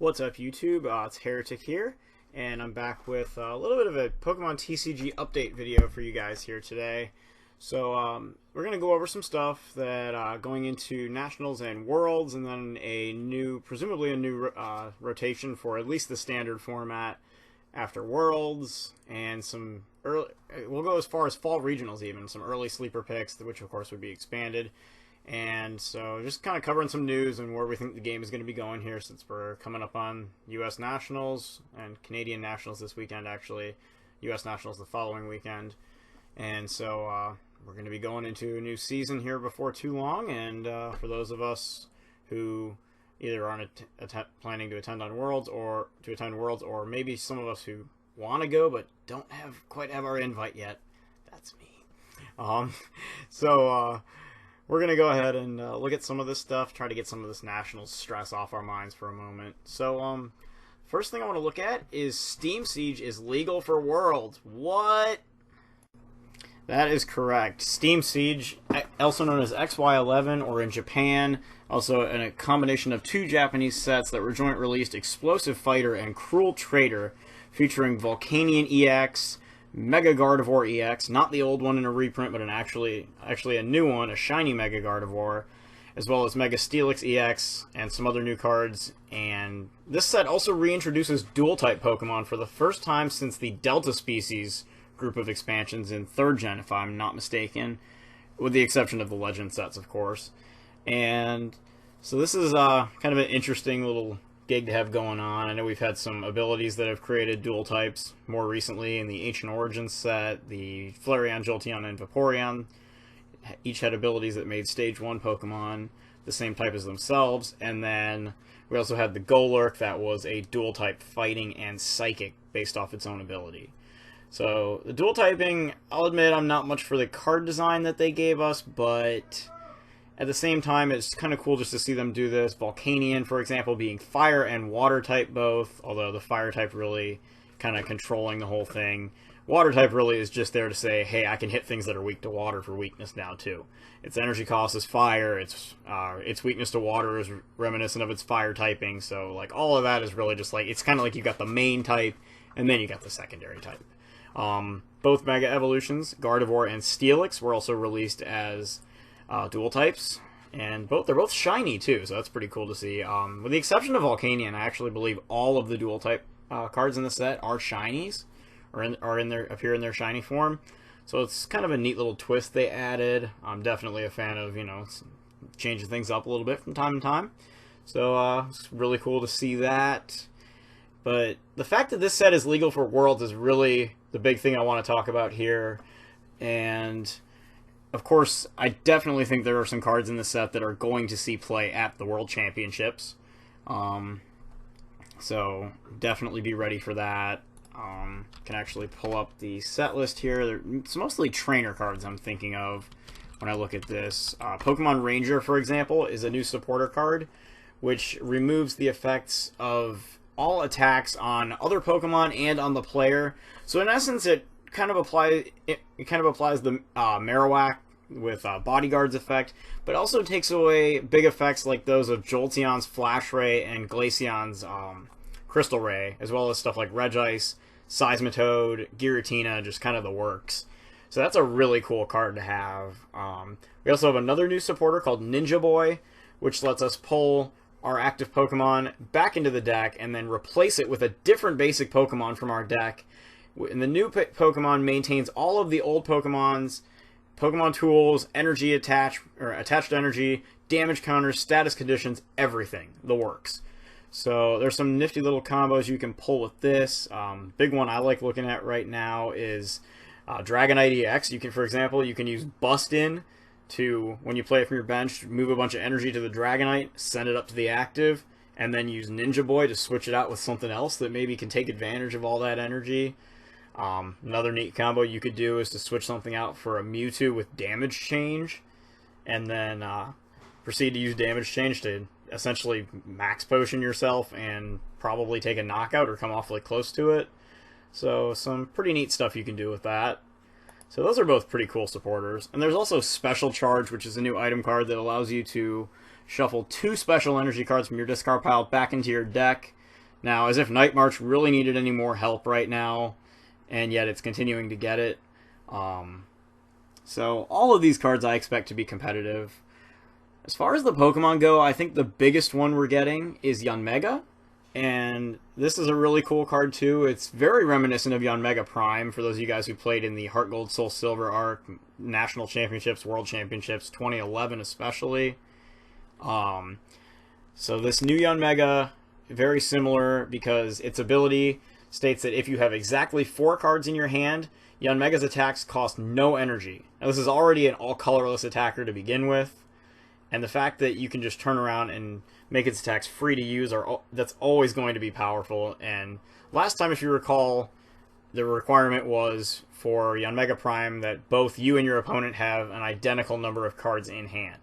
What's up, YouTube? It's Heretic here, and I'm back with a little bit of a Pokemon TCG update video for you guys here today. So we're going to go over some stuff that going into Nationals and Worlds, and then presumably a new rotation for at least the standard format after Worlds, and some early. We'll go as far as Fall Regionals even, some early sleeper picks, which of course would be expanded. And so just kind of covering some news and where we think the game is going to be going here, since we're coming up on U.S. Nationals and Canadian Nationals this weekend, actually. U.S. Nationals the following weekend. And so we're going to be going into a new season here before too long. And for those of us who either aren't planning to attend Worlds, or maybe some of us who want to go but don't quite have our invite yet, that's me. We're going to go ahead and look at some of this stuff, try to get some of this Nationals stress off our minds for a moment. So, first thing I want to look at is Steam Siege is legal for Worlds. What? That is correct. Steam Siege, also known as XY11, or in Japan, also a combination of two Japanese sets that were joint released, Explosive Fighter and Cruel Trader, featuring Volcanion EX, Mega Gardevoir EX, not the old one in a reprint, but actually a new one, a shiny Mega Gardevoir, as well as Mega Steelix EX, and some other new cards. And this set also reintroduces Dual-type Pokemon for the first time since the Delta Species group of expansions in 3rd Gen, if I'm not mistaken, with the exception of the Legend sets, of course. And so this is kind of an interesting little gig to have going on. I know we've had some abilities that have created dual types more recently in the Ancient Origins set. The Flareon, Jolteon, and Vaporeon each had abilities that made Stage 1 Pokemon the same type as themselves. And then we also had the Golurk that was a dual type fighting and psychic based off its own ability. So the dual typing, I'll admit I'm not much for the card design that they gave us, but at the same time, it's kind of cool just to see them do this. Volcanion, for example, being fire and water type both, although the fire type really kind of controlling the whole thing. Water type really is just there to say, hey, I can hit things that are weak to water for weakness now, too. Its energy cost is fire, its weakness to water is reminiscent of its fire typing, so like all of that is really just like, it's kind of like you've got the main type, and then you got the secondary type. Both Mega Evolutions, Gardevoir and Steelix, were also released as dual types, and they're both shiny too, so that's pretty cool to see. With the exception of Volcanion, I actually believe all of the dual type cards in the set are shinies, or appear in their shiny form. So it's kind of a neat little twist they added. I'm definitely a fan of changing things up a little bit from time to time. So it's really cool to see that. But the fact that this set is legal for Worlds is really the big thing I want to talk about here. And of course, I definitely think there are some cards in the set that are going to see play at the World Championships. So definitely be ready for that. Can actually pull up the set list here. It's mostly trainer cards I'm thinking of when I look at this. Pokemon Ranger, for example, is a new supporter card, which removes the effects of all attacks on other Pokemon and on the player. So in essence, it kind of applies the Marowak with Bodyguard's effect, but also takes away big effects like those of Jolteon's Flash Ray and Glaceon's Crystal Ray, as well as stuff like Regice, Seismitoad, Giratina, just kind of the works. So that's a really cool card to have. We also have another new supporter called Ninja Boy, which lets us pull our active Pokemon back into the deck and then replace it with a different basic Pokemon from our deck. And the new Pokemon maintains all of the old Pokemon's Pokemon tools, energy attached energy, damage counters, status conditions, everything. The works. So there's some nifty little combos you can pull with this. Big one I like looking at right now is Dragonite EX. For example, you can use Bust In to, when you play it from your bench, move a bunch of energy to the Dragonite, send it up to the active, and then use Ninja Boy to switch it out with something else that maybe can take advantage of all that energy. Another neat combo you could do is to switch something out for a Mewtwo with Damage Change, and then proceed to use Damage Change to essentially max potion yourself and probably take a knockout or come awfully close to it. So some pretty neat stuff you can do with that. So those are both pretty cool supporters. And there's also Special Charge, which is a new item card that allows you to shuffle 2 special energy cards from your discard pile back into your deck. Now, as if Night March really needed any more help right now, and yet it's continuing to get it. So all of these cards I expect to be competitive. As far as the Pokemon go, I think the biggest one we're getting is Yanmega. And this is a really cool card too. It's very reminiscent of Yanmega Prime, for those of you guys who played in the Heart Gold Soul Silver arc, National Championships, World Championships, 2011 especially. So this new Yanmega, very similar because its ability states that if you have exactly 4 cards in your hand, Yanmega's attacks cost no energy. Now this is already an all-colorless attacker to begin with, and the fact that you can just turn around and make its attacks free to use, that's always going to be powerful. And last time, if you recall, the requirement was for Yanmega Prime that both you and your opponent have an identical number of cards in hand.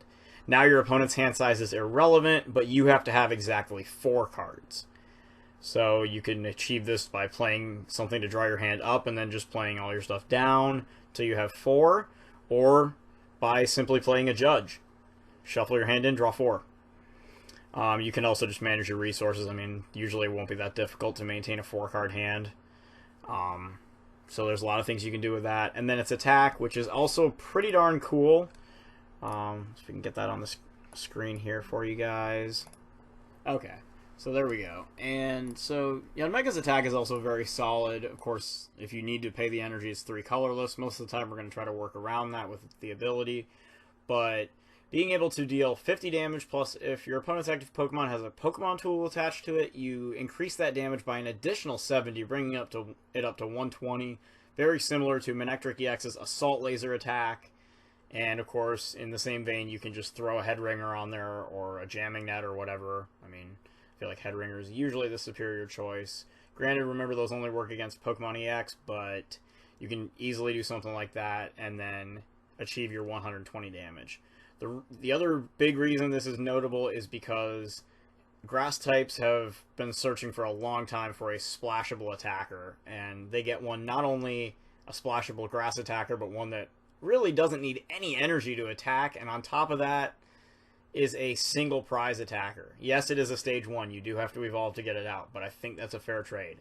Now your opponent's hand size is irrelevant, but you have to have exactly 4 cards. So you can achieve this by playing something to draw your hand up and then just playing all your stuff down till you have 4, or by simply playing a Judge. Shuffle your hand in, draw 4. You can also just manage your resources. I mean, usually it won't be that difficult to maintain a 4-card hand. So there's a lot of things you can do with that. And then its attack, which is also pretty darn cool. So we can get that on the screen here for you guys. Okay, so there we go. And so Yanmega's attack is also very solid. Of course, if you need to pay the energy, it's 3 colorless. Most of the time we're going to try to work around that with the ability. But being able to deal 50 damage, plus if your opponent's active Pokemon has a Pokemon tool attached to it, you increase that damage by an additional 70, bringing it up to 120. Very similar to Manectric EX's Assault Laser attack. And of course, in the same vein, you can just throw a Head Ringer on there, or a Jamming Net, or whatever. I mean, I feel like Head Ringer is usually the superior choice. Granted, remember, those only work against Pokemon EX, but you can easily do something like that and then achieve your 120 damage. The other big reason this is notable is because grass types have been searching for a long time for a splashable attacker, and they get one, not only a splashable grass attacker, but one that really doesn't need any energy to attack, and on top of that is a single prize attacker. Yes, it is a stage 1. You do have to evolve to get it out, but I think that's a fair trade.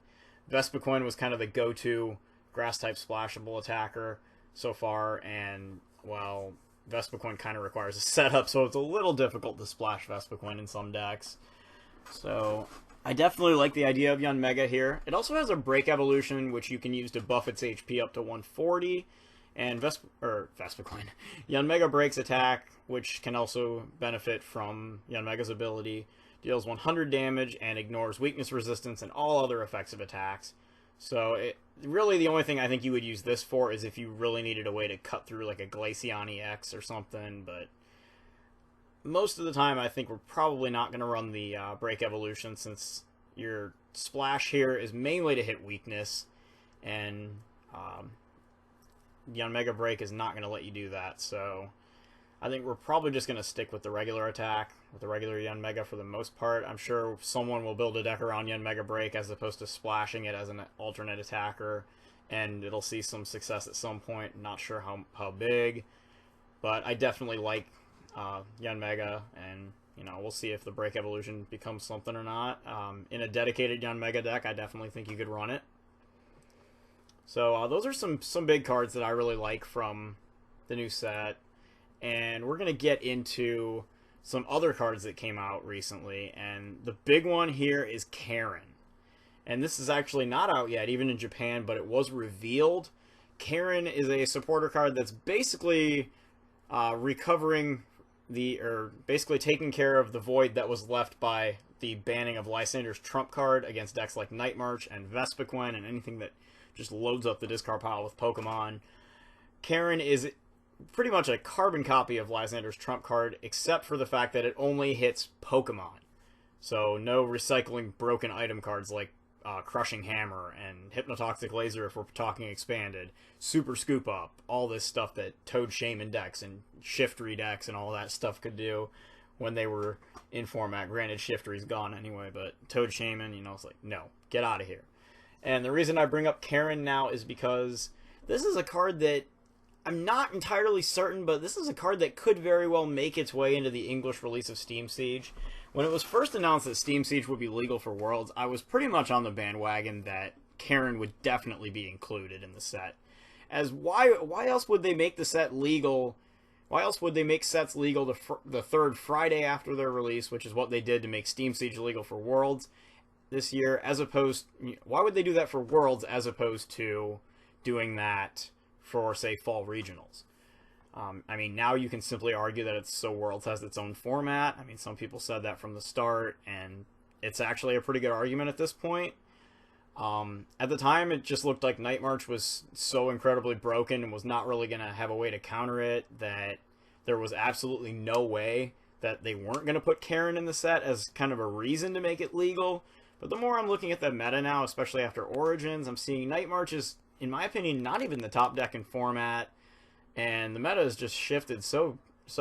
Vespiquen was kind of the go-to grass-type splashable attacker so far, and, well, Vespiquen kind of requires a setup, so it's a little difficult to splash Vespiquen in some decks. So I definitely like the idea of Yanmega here. It also has a Break evolution, which you can use to buff its HP up to 140, and Vespiquen. Yanmega Break's attack, which can also benefit from Yanmega's ability, deals 100 damage and ignores weakness resistance and all other effects of attacks. So really the only thing I think you would use this for is if you really needed a way to cut through like a Glaceon EX or something, but most of the time I think we're probably not going to run the Break evolution, since your splash here is mainly to hit weakness, and Yanmega Break is not going to let you do that. So I think we're probably just going to stick with the regular attack, with the regular Yanmega for the most part. I'm sure someone will build a deck around Yanmega Break as opposed to splashing it as an alternate attacker, and it'll see some success at some point. Not sure how big, but I definitely like Yanmega, and you know, we'll see if the Break evolution becomes something or not. In a dedicated Yanmega deck, I definitely think you could run it. So those are some big cards that I really like from the new set. And we're going to get into some other cards that came out recently. And the big one here is Karen. And this is actually not out yet, even in Japan, but it was revealed. Karen is a supporter card that's basically basically taking care of the void that was left by the banning of Lysander's Trump card against decks like Night March and Vespiquen and anything that just loads up the discard pile with Pokemon. Karen is pretty much a carbon copy of Lysander's Trump card, except for the fact that it only hits Pokemon. So no recycling broken item cards like Crushing Hammer and Hypnotoxic Laser if we're talking expanded, Super Scoop Up, all this stuff that Toad Shaman decks and Shiftry decks and all that stuff could do when they were in format. Granted, Shiftry's gone anyway, but Toad Shaman, you know, it's like, no, get out of here. And the reason I bring up Karen now is because this is a card that I'm not entirely certain, but this is a card that could very well make its way into the English release of Steam Siege. When it was first announced that Steam Siege would be legal for Worlds, I was pretty much on the bandwagon that Karen would definitely be included in the set. As why else would they make the set legal? Why else would they make sets legal the third Friday after their release, which is what they did to make Steam Siege legal for Worlds this year, as opposed... Why would they do that for Worlds as opposed to doing that for, say, Fall Regionals? I mean, now you can simply argue that it's so Worlds has its own format. I mean, some people said that from the start, and it's actually a pretty good argument at this point. At the time, it just looked like Night March was so incredibly broken and was not really going to have a way to counter it that there was absolutely no way that they weren't going to put Karen in the set as kind of a reason to make it legal. But the more I'm looking at the meta now, especially after Origins, I'm seeing Night March is, in my opinion, not even the top deck in format, and the meta has just shifted so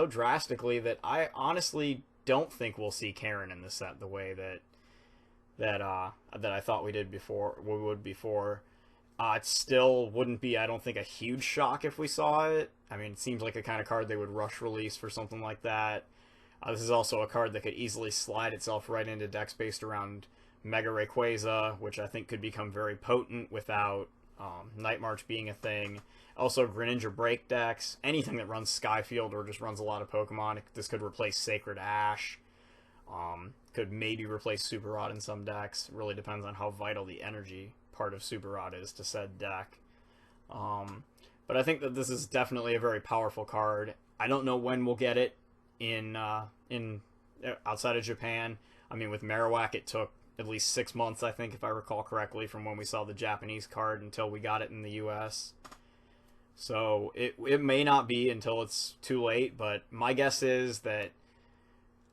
drastically that I honestly don't think we'll see Karen in the set the way that I thought we would before. It still wouldn't be, I don't think, a huge shock if we saw it. I mean, it seems like a kind of card they would rush release for something like that. This is also a card that could easily slide itself right into decks based around Mega Rayquaza, which I think could become very potent without Night March being a thing. Also, Greninja Break decks, anything that runs Skyfield or just runs a lot of Pokemon. This could replace Sacred Ash. Could maybe replace Super Rod in some decks. It really depends on how vital the energy part of Super Rod is to said deck. But I think that this is definitely a very powerful card. I don't know when we'll get it in outside of Japan. I mean, with Marowak, it took at least 6 months, I think, if I recall correctly, from when we saw the Japanese card until we got it in the US. So it may not be until it's too late, but my guess is that,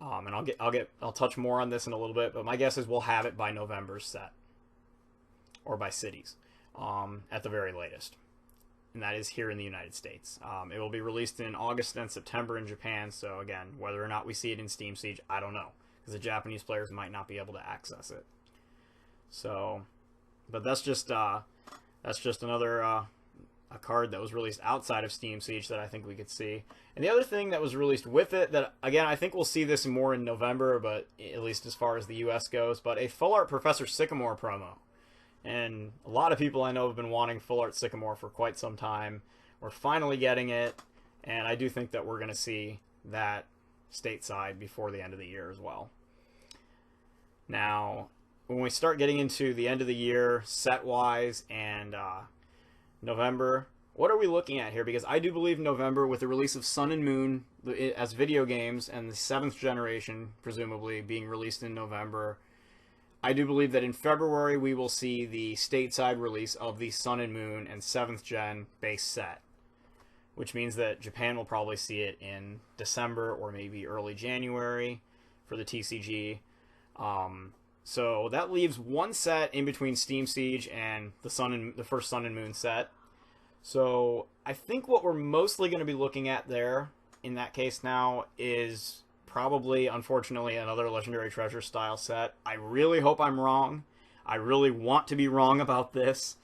and I'll touch more on this in a little bit, but my guess is we'll have it by November's set, or by cities, at the very latest, and that is here in the United States. It will be released in August and September in Japan. So again, whether or not we see it in Steam Siege, I don't know, because the Japanese players might not be able to access it. So, but that's just another a card that was released outside of Steam Siege that I think we could see. And the other thing that was released with it, that, again, I think we'll see this more in November, but at least as far as the US goes, but a Full Art Professor Sycamore promo. And a lot of people I know have been wanting Full Art Sycamore for quite some time. We're finally getting it, and I do think that we're going to see that stateside before the end of the year as well. Now, when we start getting into the end of the year, set-wise, and November, what are we looking at here? Because I do believe November, with the release of Sun and Moon as video games and the 7th generation presumably being released in November, I do believe that in February we will see the stateside release of the Sun and Moon and 7th gen base set, which means that Japan will probably see it in December or maybe early January for the TCG. So that leaves one set in between Steam Siege and the first Sun and Moon set. So I think what we're mostly going to be looking at there in that case now is probably, unfortunately, another Legendary Treasure style set. I really hope I'm wrong. I really want to be wrong about this.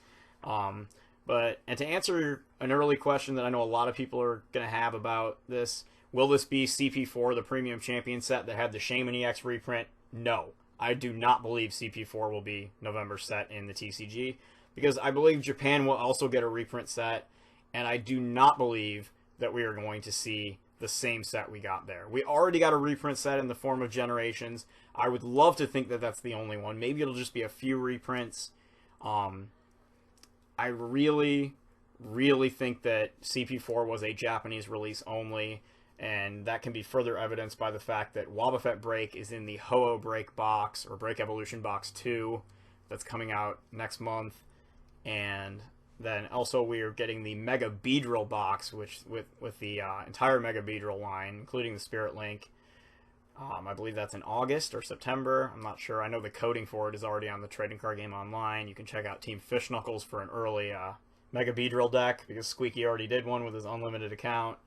And to answer an early question that I know a lot of people are going to have about this, will this be CP4, the Premium Champion set that had the Shaman EX reprint? No. I do not believe CP4 will be November set in the TCG, because I believe Japan will also get a reprint set, and I do not believe that we are going to see the same set we got there. We already got a reprint set in the form of Generations. I would love to think that that's the only one. Maybe it'll just be a few reprints. I really, really think that CP4 was a Japanese release only, and that can be further evidenced by the fact that Wobbuffet Break is in the Ho-Oh Break box, or Break Evolution Box 2, that's coming out next month. And then also we're getting the Mega Beedrill box, which with the entire Mega Beedrill line, including the Spirit Link. I believe that's in August or September. I'm not sure. I know the coding for it is already on the Trading Card Game Online. You can check out Team Fish Knuckles for an early Mega Beedrill deck, because Squeaky already did one with his unlimited account.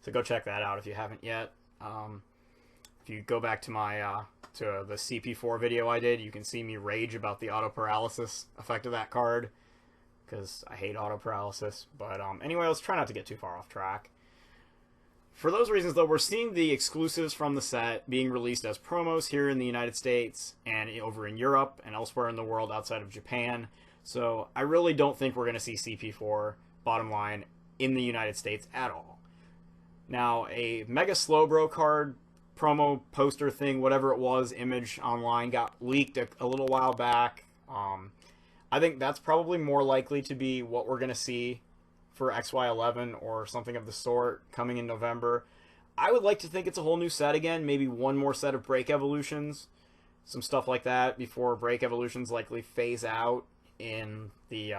So go check that out if you haven't yet. If you go back to my to the CP4 video I did, you can see me rage about the auto paralysis effect of that card. because I hate auto paralysis. But anyway, let's try not to get too far off track. For those reasons, though, we're seeing the exclusives from the set being released as promos here in the United States and over in Europe and elsewhere in the world outside of Japan. So I really don't think we're going to see CP4, bottom line, in the United States at all. Now, a Mega Slowbro card promo poster thing, whatever it was, image online got leaked a little while back. I think that's probably more likely to be what we're going to see for XY11 or something of the sort coming in November. I would like to think it's a whole new set again, maybe one more set of Break Evolutions, some stuff like that before Break Evolutions likely phase out in the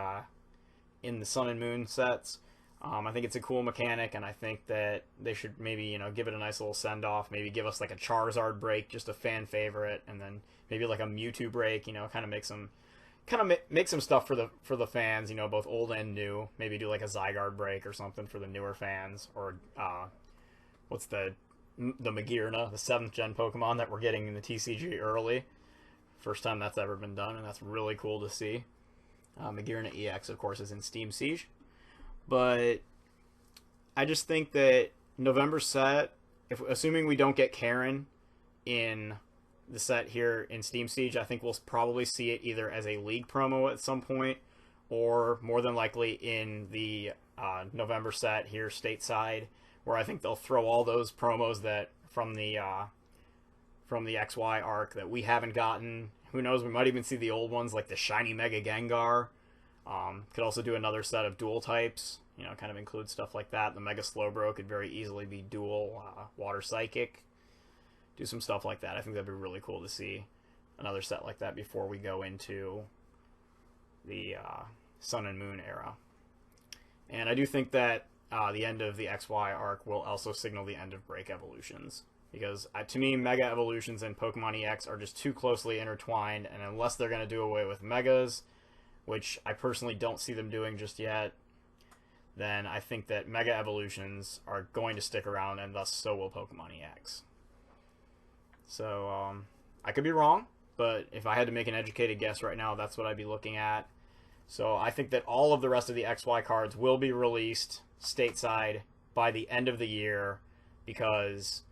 Sun and Moon sets. I think it's a cool mechanic, and I think that they should maybe, you know, give it a nice little send-off, maybe give us like a Charizard break, just a fan favorite, and then maybe like a Mewtwo break, you know, kind of make some stuff for the fans, you know, both old and new. Maybe do like a Zygarde break or something for the newer fans, or what's the Magearna, the 7th gen Pokemon that we're getting in the TCG early. First time that's ever been done, and that's really cool to see. Magearna EX, of course, is in Steam Siege. But I just think that November set, assuming we don't get Karen in the set here in Steam Siege, I think we'll probably see it either as a League promo at some point, or more than likely in the November set here stateside, where I think they'll throw all those promos that from the XY arc that we haven't gotten. Who knows, we might even see the old ones like the Shiny Mega Gengar. Could also do another set of dual types, you know, kind of include stuff like that. The Mega Slowbro could very easily be dual Water Psychic. Do some stuff like that. I think that'd be really cool to see another set like that before we go into the Sun and Moon era. And I do think that the end of the XY arc will also signal the end of Break Evolutions. Because to me, Mega Evolutions and Pokemon EX are just too closely intertwined, and unless they're going to do away with Megas, which I personally don't see them doing just yet, then I think that Mega Evolutions are going to stick around, and thus so will Pokemon EX. So, I could be wrong, but if I had to make an educated guess right now, that's what I'd be looking at. So I think that all of the rest of the XY cards will be released stateside by the end of the year, because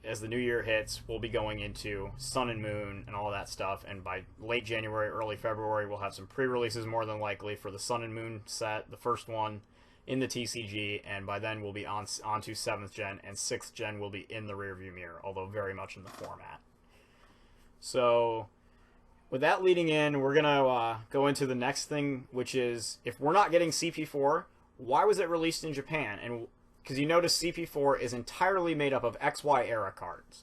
as the new year hits, we'll be going into Sun and Moon and all that stuff, and by late January, early February, we'll have some pre-releases more than likely for the Sun and Moon set, the first one in the TCG, and by then we'll be on to 7th gen, and 6th gen will be in the rearview mirror, although very much in the format. So, with that leading in, we're going to go into the next thing, which is, if we're not getting CP4, why was it released in Japan? And because you notice CP4 is entirely made up of XY era cards.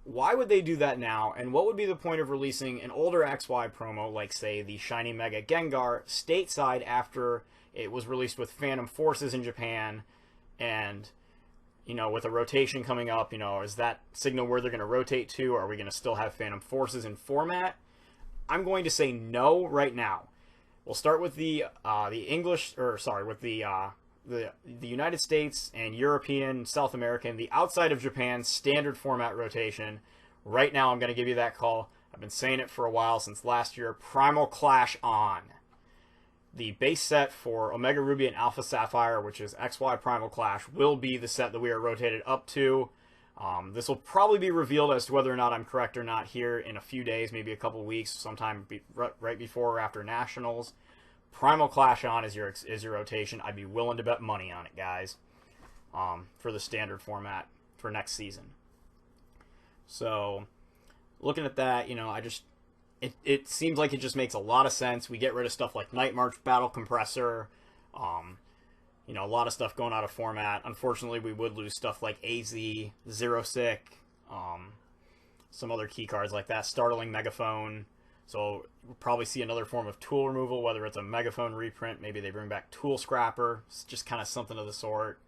Why would they do that now, and what would be the point of releasing an older XY promo, like, say, the Shiny Mega Gengar, stateside after it was released with Phantom Forces in Japan, and, you know, with a rotation coming up, you know, is that signal where they're going to rotate to? Are we going to still have Phantom Forces in format? I'm going to say no right now. We'll start with the United States and European, South American, the outside of Japan standard format rotation. Right now, I'm going to give you that call. I've been saying it for a while, since last year. Primal Clash on. The base set for Omega Ruby and Alpha Sapphire, which is XY Primal Clash, will be the set that we are rotated up to. This will probably be revealed as to whether or not I'm correct or not here in a few days, maybe a couple weeks, sometime right before or after Nationals. Primal Clash on is your rotation. I'd be willing to bet money on it, guys, for the standard format for next season. So, looking at that, you know, it seems like it just makes a lot of sense. We get rid of stuff like Night March, Battle Compressor, you know, a lot of stuff going out of format. Unfortunately, we would lose stuff like AZ, Zero Sick, some other key cards like that, Startling Megaphone. So we'll probably see another form of tool removal, whether it's a Megaphone reprint, maybe they bring back Tool Scrapper, it's just kind of something of the sort.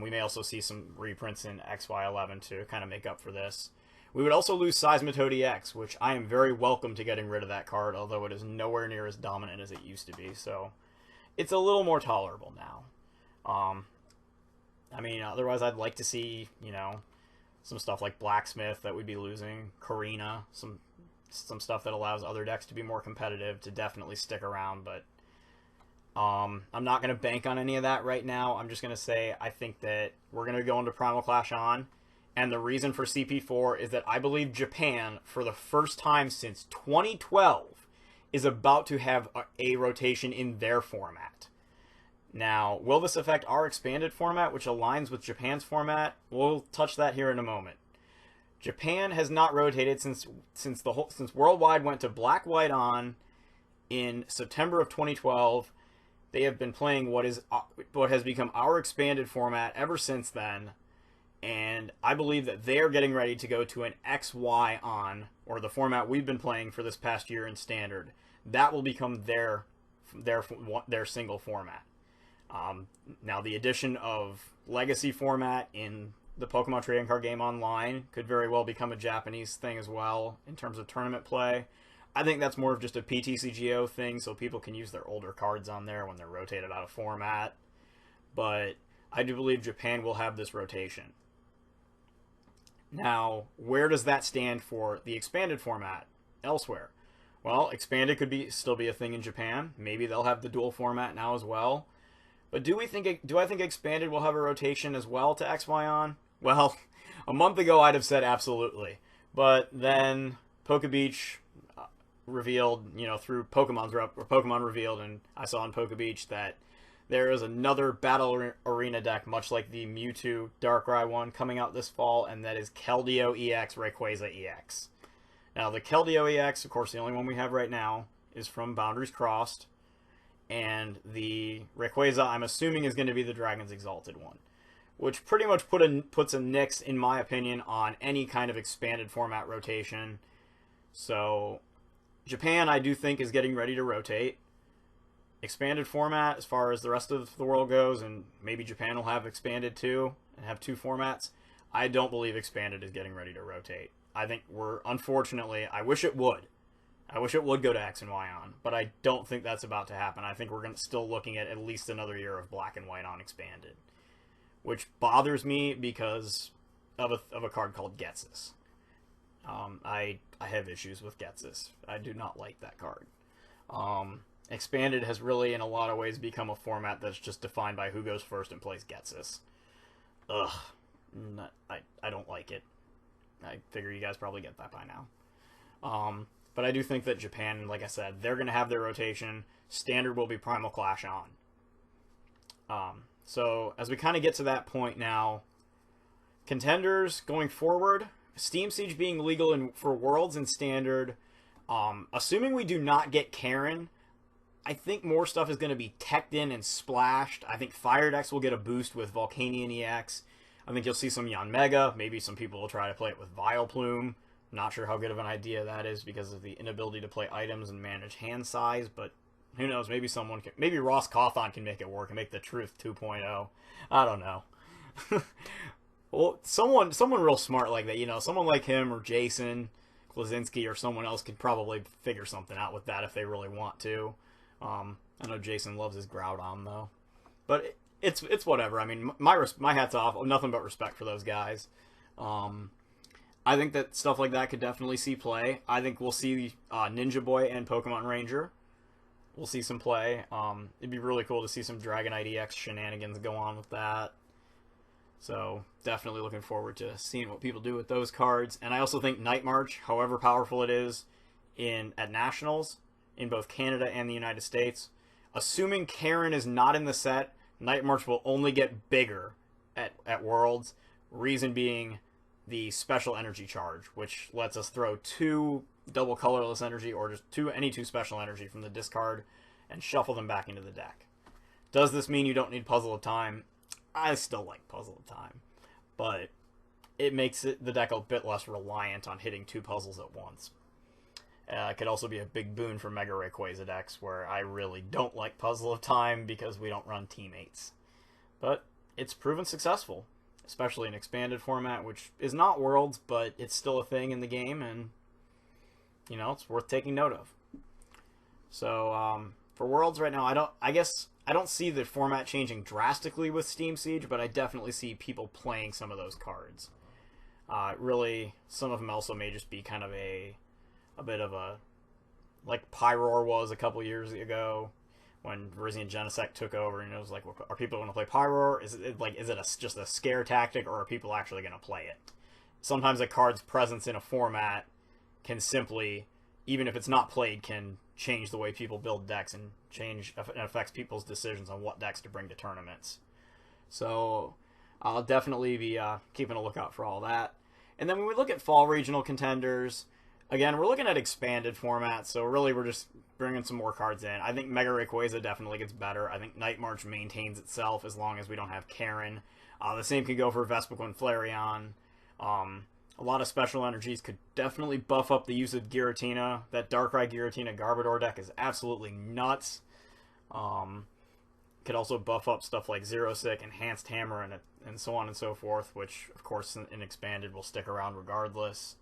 We may also see some reprints in XY11 to kind of make up for this. We would also lose Seismitoad EX, which I am very welcome to getting rid of that card, although it is nowhere near as dominant as it used to be, so it's a little more tolerable now. I mean, otherwise I'd like to see, you know, some stuff like Blacksmith that we'd be losing, Karina, some stuff that allows other decks to be more competitive to definitely stick around, but I'm not going to bank on any of that right now. I'm just going to say I think that we're going to go into Primal Clash on. And the reason for CP4 is that I believe Japan, for the first time since 2012, is about to have a rotation in their format. Now, will this affect our expanded format, which aligns with Japan's format? We'll touch that here in a moment. Japan has not rotated since Worldwide went to Black-White on in September of 2012. They have been playing what has become our expanded format ever since then, and I believe that they're getting ready to go to an XY on, or the format we've been playing for this past year in Standard. That will become their single format. Now, the addition of Legacy format in the Pokemon Trading Card Game Online could very well become a Japanese thing as well in terms of tournament play. I think that's more of just a PTCGO thing, so people can use their older cards on there when they're rotated out of format. But I do believe Japan will have this rotation. Now, where does that stand for the expanded format elsewhere? Well, expanded could still be a thing in Japan. Maybe they'll have the dual format now as well. But do I think expanded will have a rotation as well to XY on? Well, a month ago I'd have said absolutely. But then PokeBeach revealed, through Pokemon revealed, and I saw on PokeBeach that there is another Battle Arena deck, much like the Mewtwo Darkrai one, coming out this fall, and that is Keldeo EX Rayquaza EX. Now, the Keldeo EX, of course, the only one we have right now, is from Boundaries Crossed, and the Rayquaza, I'm assuming, is going to be the Dragon's Exalted one, which pretty much puts a nix, in my opinion, on any kind of expanded format rotation. So, Japan, I do think, is getting ready to rotate. Expanded format, as far as the rest of the world goes, and maybe Japan will have expanded too, and have two formats, I don't believe expanded is getting ready to rotate. I think unfortunately, I wish it would. I wish it would go to X and Y on, but I don't think that's about to happen. I think we're still looking at least another year of Black and White on expanded, which bothers me because of a card called Getsus. I have issues with Getsus. I do not like that card. Expanded has really, in a lot of ways, become a format that's just defined by who goes first and plays Getsus. Ugh. I don't like it. I figure you guys probably get that by now. But I do think that Japan, like I said, they're going to have their rotation. Standard will be Primal Clash on. So, as we kind of get to that point now, contenders going forward, Steam Siege being legal for Worlds and Standard, assuming we do not get Karen, I think more stuff is going to be teched in and splashed. I think Fire decks will get a boost with Volcanion EX. I think you'll see some Yanmega. Maybe some people will try to play it with Vileplume. Not sure how good of an idea that is because of the inability to play items and manage hand size, but who knows? Maybe Ross Cawthon can make it work and make the Truth 2.0. I don't know. Well, someone real smart like that, someone like him or Jason Klaczynski or someone else could probably figure something out with that if they really want to. I know Jason loves his Groudon though, but it's whatever. I mean, my hat's off. Nothing but respect for those guys. I think that stuff like that could definitely see play. I think we'll see Ninja Boy and Pokemon Ranger. We'll see some play. It'd be really cool to see some Dragonite EX shenanigans go on with that. So definitely looking forward to seeing what people do with those cards. And I also think Night March, however powerful it is at Nationals, in both Canada and the United States, assuming Karen is not in the set, Night March will only get bigger at Worlds. Reason being the special energy charge, which lets us throw 2 double colorless energy or just any 2 special energy from the discard and shuffle them back into the deck. Does this mean you don't need Puzzle of Time? I still like Puzzle of Time, but it makes the deck a bit less reliant on hitting 2 puzzles at once. It could also be a big boon for Mega Rayquaza decks, where I really don't like Puzzle of Time because we don't run teammates. But it's proven successful, especially in expanded format, which is not Worlds, but it's still a thing in the game, and it's worth taking note of. So for Worlds right now, I don't see the format changing drastically with Steam Siege, but I definitely see people playing some of those cards. Really, some of them also may just be kind of a bit of a, like Pyroar was a couple years ago, when Virizion Genesect took over, and it was like, are people going to play Pyro? Is it just a scare tactic, or are people actually going to play it? Sometimes a card's presence in a format can simply, even if it's not played, can change the way people build decks and affects people's decisions on what decks to bring to tournaments. So I'll definitely be keeping a lookout for all that. And then when we look at fall regional contenders, again, we're looking at expanded formats, so really we're just bringing some more cards in. I think Mega Rayquaza definitely gets better. I think Night March maintains itself as long as we don't have Karen. The same could go for Vespiquen Flareon. A lot of special energies could definitely buff up the use of Giratina. That Darkrai Giratina Garbodor deck is absolutely nuts. Could also buff up stuff like Zero Sick, Enhanced Hammer, and so on and so forth, which, of course, in Expanded will stick around regardless.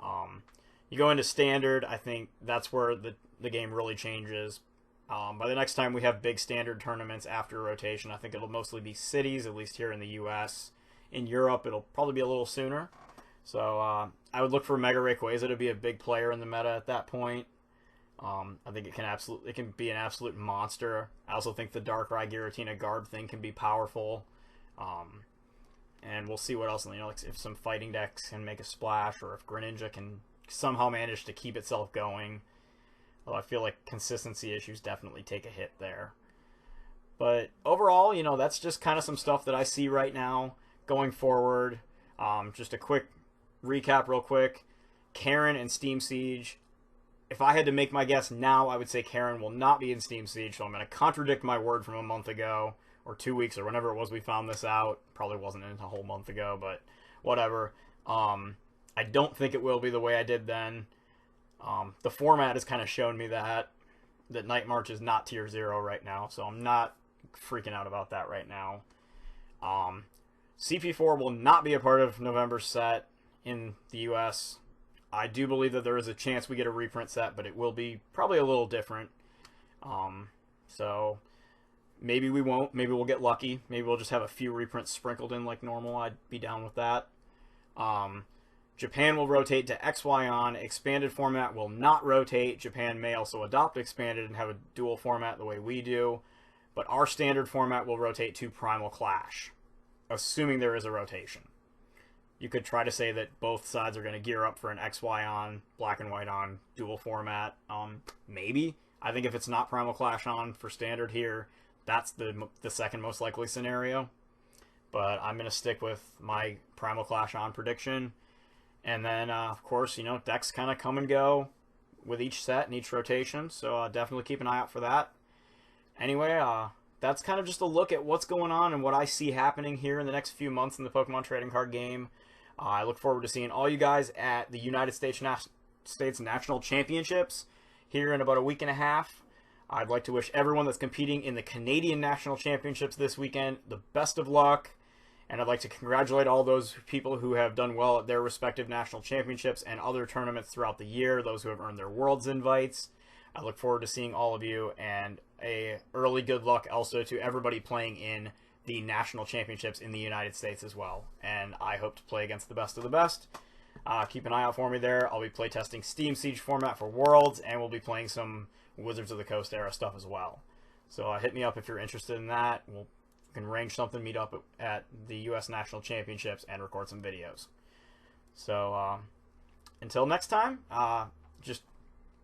You go into Standard, I think that's where the game really changes. By the next time we have big Standard tournaments after rotation, I think it'll mostly be cities, at least here in the US. In Europe, it'll probably be a little sooner. So I would look for Mega Rayquaza to be a big player in the meta at that point. I think it can be an absolute monster. I also think the Darkrai Giratina Garb thing can be powerful. And we'll see what else, like if some fighting decks can make a splash, or if Greninja can somehow manage to keep itself going. Although I feel like consistency issues definitely take a hit there. But overall, that's just kind of some stuff that I see right now going forward. Just a quick recap real quick. Karen and Steam Siege. If I had to make my guess now, I would say Karen will not be in Steam Siege, so I'm going to contradict my word from a month ago, or 2 weeks, or whenever it was we found this out. Probably wasn't in a whole month ago, but whatever. I don't think it will be the way I did then. The format has kind of shown me that Night March is not tier 0 right now, so I'm not freaking out about that right now. CP4 will not be a part of November's set in the US. I do believe that there is a chance we get a reprint set, but it will be probably a little different. So maybe we won't. Maybe we'll get lucky. Maybe we'll just have a few reprints sprinkled in like normal. I'd be down with that. Japan will rotate to XY on. Expanded format will not rotate. Japan may also adopt Expanded and have a dual format the way we do. But our standard format will rotate to Primal Clash, assuming there is a rotation. You could try to say that both sides are going to gear up for an XY on, black and white on, dual format. Maybe. I think if it's not Primal Clash on for standard here, that's the second most likely scenario. But I'm going to stick with my Primal Clash on prediction. And then, of course, decks kind of come and go with each set and each rotation. So definitely keep an eye out for that. Anyway, that's kind of just a look at what's going on and what I see happening here in the next few months in the Pokemon trading card game. I look forward to seeing all you guys at the United States National Championships here in about a week and a half. I'd like to wish everyone that's competing in the Canadian National Championships this weekend the best of luck. And I'd like to congratulate all those people who have done well at their respective national championships and other tournaments throughout the year, those who have earned their Worlds invites. I look forward to seeing all of you, and a early good luck also to everybody playing in the national championships in the United States as well. And I hope to play against the best of the best. Keep an eye out for me there. I'll be playtesting Steam Siege format for Worlds, and we'll be playing some Wizards of the Coast era stuff as well. So hit me up if you're interested in that. We can arrange something, meet up at the U.S. National Championships, and record some videos. So until next time, just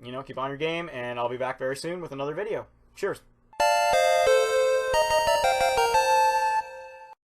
keep on your game, and I'll be back very soon with another video. Cheers.